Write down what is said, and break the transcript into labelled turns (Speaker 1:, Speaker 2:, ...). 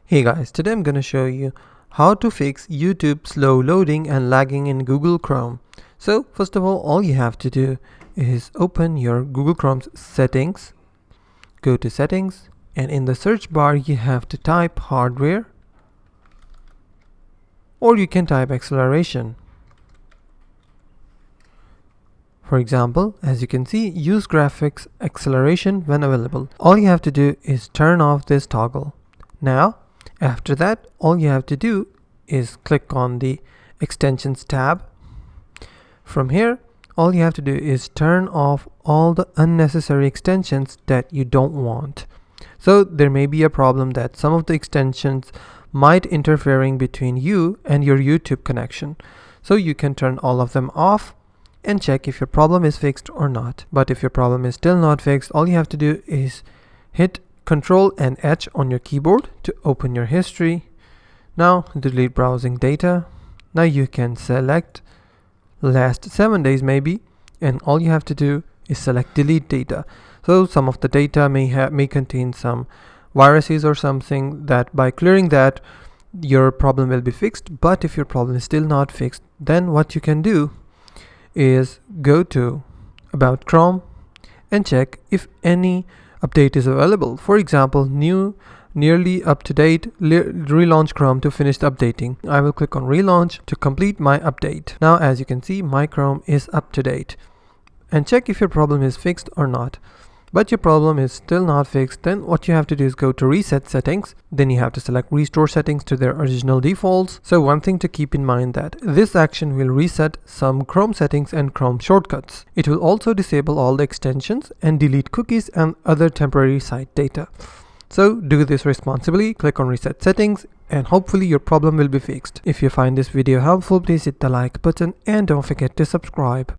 Speaker 1: Hey guys, today I'm gonna show you how to fix YouTube slow loading and lagging in Google Chrome. So first of all you have to do is open your Google Chrome's settings, go to settings, and in the search bar you have to type hardware, or you can type acceleration. For example, as you can see, use graphics acceleration when available. All you have to do is turn off this toggle. Now after that, all you have to do is click on the extensions tab. From here, all you have to do is turn off all the unnecessary extensions that you don't want. So there may be a problem that some of the extensions might interfering between you and your YouTube connection. So you can turn all of them off and check if your problem is fixed or not. But if your problem is still not fixed, all you have to do is hit Control and H on your keyboard to open your history. Now delete browsing data. Now you can select last 7 days maybe, and all you have to do is select delete data. So some of the data may contain some viruses or something, that by clearing that your problem will be fixed. But if your problem is still not fixed, then what you can do is go to About Chrome and check if any update is available. For example, nearly up to date, relaunch Chrome to finish the updating. I will click on relaunch to complete my update. Now as you can see, my Chrome is up to date. And check if your problem is fixed or not. But your problem is still not fixed, then what you have to do is go to reset settings. Then you have to select restore settings to their original defaults. So one thing to keep in mind, that this action will reset some Chrome settings and Chrome shortcuts. It will also disable all the extensions and delete cookies and other temporary site data. So do this responsibly, click on reset settings, and hopefully your problem will be fixed. If you find this video helpful, please hit the like button and don't forget to subscribe.